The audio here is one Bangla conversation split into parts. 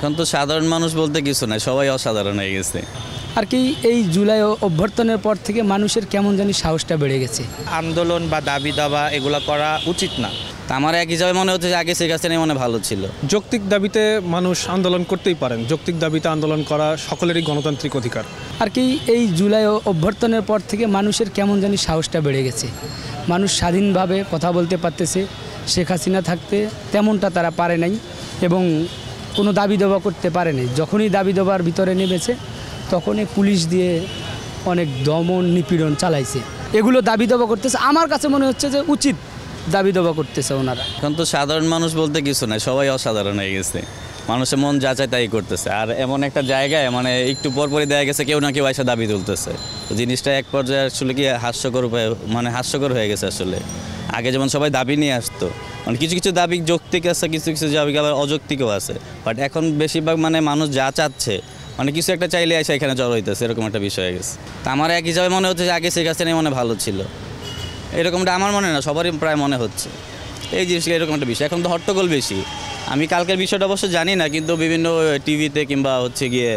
এখন তো সাধারণ মানুষ বলতে কিছু নাই, সবাই অসাধারণ হয়ে গেছে আর কি। এই জুলাই অভ্যর্থনের পর থেকে মানুষের কেমন জানি সাহসটা বেড়ে গেছে। আন্দোলন বা দাবি দাবা এগুলো করা উচিত না। আমার এক হিসাবে মনে হচ্ছে যে আগে শেখ হাসিনাই মনে ভালো ছিল। যৌক্তিক দাবিতে মানুষ আন্দোলন করতেই পারেন, যৌক্তিক দাবিতে আন্দোলন করা সকলেরই গণতান্ত্রিক অধিকার। আর কি এই জুলাই অভ্যর্থনের পর থেকে মানুষের কেমন জানি সাহসটা বেড়ে গেছে। মানুষ স্বাধীনভাবে কথা বলতে পারতেছে। শেখ হাসিনা থাকতে তেমনটা তারা পারে নাই এবং কোনো দাবি দাবা করতে পারে নাই। যখনই দাবি দাবার ভিতরে নেমেছে তখনই পুলিশ দিয়ে অনেক দমন নিপীড়ন চালাইছে। এগুলো দাবি দাবা করতেছে, আমার কাছে মনে হচ্ছে যে উচিত দাবি দাবা করতেছে ওনারা। এখন তো সাধারণ মানুষ বলতে কিছু নাই, সবাই অসাধারণ হয়ে গেছে। মানুষের মন যা চায় তাই করতেছে। আর এমন একটা জায়গায় মানে একটু পরপরই দেখা গেছে কেউ না কেউ এসে দাবি তুলতেছে। তো জিনিসটা এক পর্যায়ে আসলে কি হাস্যকর হয়ে গেছে আসলে। আগে যেমন সবাই দাবি নিয়ে আসতো, মানে কিছু কিছু দাবি যৌক্তিক আছে, কিছু কিছু দাবি আবার অযৌক্তিকও আছে। বাট এখন বেশিরভাগ মানে মানুষ যা চাচ্ছে, মানে কিছু একটা চাইলে এসে এখানে জড়ো হইতেছে, এরকম একটা বিষয় হয়ে গেছে। তা আমার এক হিসাবে মনে হচ্ছে যে আগে শেখ হাসিনাই মনে ভালো ছিল। এরকমটা আমার মনে না, সবারই প্রায় মনে হচ্ছে এই জিনিসটা এরকম একটা বিষয়। এখন তো হট্টগোল বেশি। আমি কালকের বিষয়টা অবশ্য জানি না, কিন্তু বিভিন্ন টিভিতে কিংবা হচ্ছে গিয়ে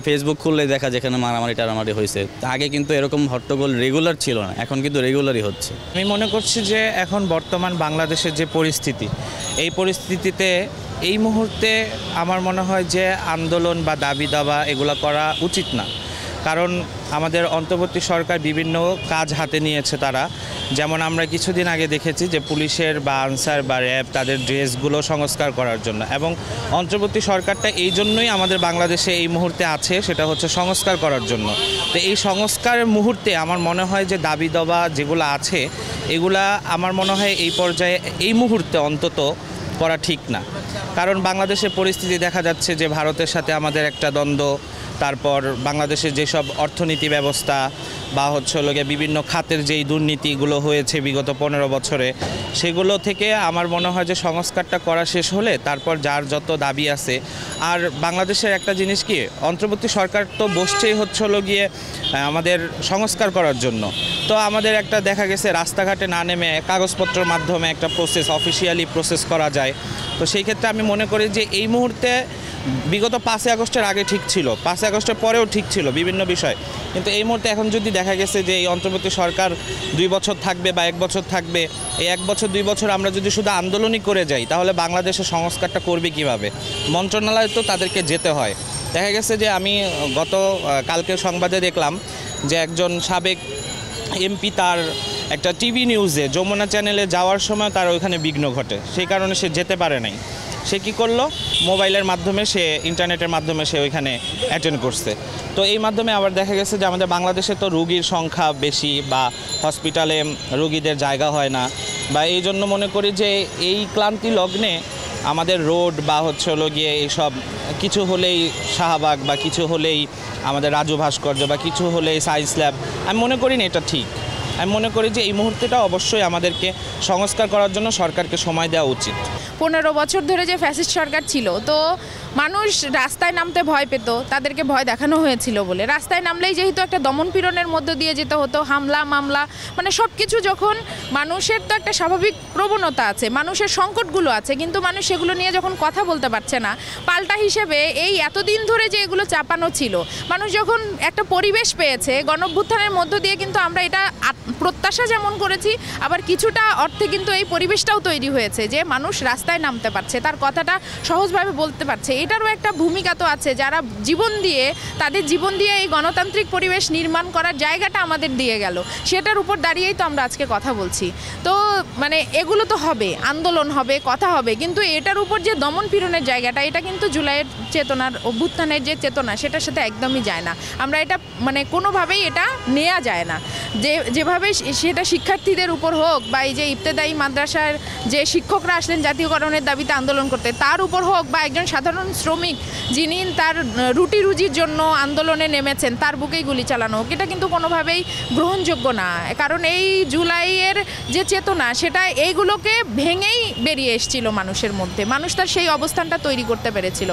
ফেসবুক খুললে দেখা যেখানে মারামারি টারামারি হয়েছে। আগে কিন্তু এরকম হট্টগোল রেগুলার ছিল না, এখন কিন্তু রেগুলারই হচ্ছে। আমি মনে করছি যে এখন বর্তমান বাংলাদেশের যে পরিস্থিতি, এই পরিস্থিতিতে এই মুহূর্তে আমার মনে হয় যে আন্দোলন বা দাবি দাবা এগুলো করা উচিত না। কারণ আমাদের অন্তর্বর্তী সরকার বিভিন্ন কাজ হাতে নিয়েছে তারা। যেমন আমরা কিছুদিন আগে দেখেছি যে পুলিশের বা আনসার বা র্যাব তাদের ড্রেসগুলো সংস্কার করার জন্য, এবং অন্তর্বর্তী সরকারটা এই জন্যই আমাদের বাংলাদেশে এই মুহূর্তে আছে, সেটা হচ্ছে সংস্কার করার জন্য। তো এই সংস্কারের মুহূর্তে আমার মনে হয় যে দাবি দাবা যেগুলো আছে এগুলা আমার মনে হয় এই পর্যায়ে এই মুহূর্তে অন্তত করা ঠিক না। কারণ বাংলাদেশের পরিস্থিতি দেখা যাচ্ছে যে ভারতের সাথে আমাদের একটা দ্বন্দ্ব, তারপর বাংলাদেশের যেসব অর্থনীতি ব্যবস্থা বা হচ্ছে বিভিন্ন খাতের যেই দুর্নীতিগুলো হয়েছে বিগত 15 বছরে, সেগুলো থেকে আমার মনে হয় যে সংস্কারটা করা শেষ হলে তারপর যার যত দাবি আছে। আর বাংলাদেশের একটা জিনিস কি, অন্তর্বর্তী সরকার তো বসছেই গিয়ে আমাদের সংস্কার করার জন্য। তো আমাদের একটা দেখা গেছে রাস্তাঘাটে না নেমে কাগজপত্রের মাধ্যমে একটা অফিসিয়ালি প্রসেস করা যায়। তো সেই ক্ষেত্রে আমি মনে করি যে এই মুহূর্তে বিগত 5 আগস্টের আগে ঠিক ছিল, 5 আগস্টের পরেও ঠিক ছিল বিভিন্ন বিষয়, কিন্তু এই মুহূর্তে এখন যদি দেখা গেছে যে এই অন্তর্বর্তী সরকার 2 বছর থাকবে বা 1 বছর থাকবে, এই 1 বছর 2 বছর আমরা যদি শুধু আন্দোলনই করে যাই তাহলে বাংলাদেশের সংস্কারটা করবে কিভাবে? মন্ত্রণালয়ে তো তাদেরকে যেতে হয়। দেখা গেছে যে আমি কালকে সংবাদে দেখলাম যে একজন সাবেক এমপি তার একটা টিভি নিউজে যমুনা চ্যানেলে যাওয়ার সময় তার ওইখানে বিঘ্ন ঘটে, সেই কারণে সে যেতে পারে নাই। সে কী করলো, মোবাইলের মাধ্যমে ইন্টারনেটের মাধ্যমে সে ওইখানে অ্যাটেন্ড করছে। তো এই মাধ্যমে আবার দেখা গেছে যে আমাদের বাংলাদেশে তো রোগীর সংখ্যা বেশি বা হসপিটালে রোগীদের জায়গা হয় না, বা এই জন্য মনে করি যে এই ক্লান্তি লগ্নে আমাদের রোড বা গিয়ে এইসব কিছু হলেই শাহবাগ বা কিছু হলেই আমাদের রাজু ভাস্কর্য বা কিছু হলেই সায়েন্স ল্যাব, আমি মনে করি না এটা ঠিক। আমি মনে করি যে এই মুহূর্তেটা অবশ্যই আমাদেরকে সংস্কার করার জন্য সরকারকে সময় দেওয়া উচিত। 15 বছর ধরে যে ফ্যাসিস্ট সরকার ছিল, তো মানুষ রাস্তায় নামতে ভয় পেত, তাদেরকে ভয় দেখানো হয়েছিল বলে। রাস্তায় নামলেই যেহেতু একটা দমনপীড়নের মধ্য দিয়ে যেতে হতো, হামলা মামলা, মানে সব কিছু। যখন মানুষের তো একটা স্বাভাবিক প্রবণতা আছে, মানুষের সংকটগুলো আছে, কিন্তু মানুষ সেগুলো নিয়ে যখন কথা বলতে পারছে না, পাল্টা হিসেবে এই এতদিন ধরে যে এগুলো চাপানো ছিল, মানুষ যখন একটা পরিবেশ পেয়েছে গণঅভ্যুত্থানের মধ্য দিয়ে, কিন্তু আমরা এটা প্রত্যাশা যেমন করেছি, আবার কিছুটা অর্থে কিন্তু এই পরিবেশটাও তৈরি হয়েছে যে মানুষ রাস্তায় নামতে পারছে, তার কথাটা সহজভাবে বলতে পারছে। এটারও একটা ভূমিকা তো আছে, যারা তাদের জীবন দিয়ে এই গণতান্ত্রিক পরিবেশ নির্মাণ করার জায়গাটা আমাদের দিয়ে গেল, সেটার উপর দাঁড়িয়েই তো আমরা আজকে কথা বলছি। তো মানে এগুলো তো হবে, আন্দোলন হবে, কথা হবে, কিন্তু এটার উপর যে দমন পীড়নের জায়গাটা, এটা কিন্তু জুলাইয়ের চেতনার, অভ্যুত্থানের যে চেতনা, সেটার সাথে একদমই যায় না। আমরা এটা মানে কোনোভাবেই এটা নেওয়া যায় না। যেভাবে সেটা শিক্ষার্থীদের উপর হোক, বা এই যে ইবতেদায়ী মাদ্রাসার যে শিক্ষকরা আসলেন জাতীয়করণের দাবিতে আন্দোলন করতে, তার উপর হোক, বা একজন সাধারণ শ্রমিক যিনি তার রুটি রুজির জন্য আন্দোলনে নেমেছেন, তার বুকেই গুলি চালানো হোক, এটা কিন্তু কোনোভাবেই গ্রহণযোগ্য না। কারণ এই জুলাইয়ের যে চেতনা, সেটা এইগুলোকে ভেঙেই বেরিয়ে এসেছিল মানুষের মধ্যে। মানুষ তার সেই অবস্থানটা তৈরি করতে পেরেছিল।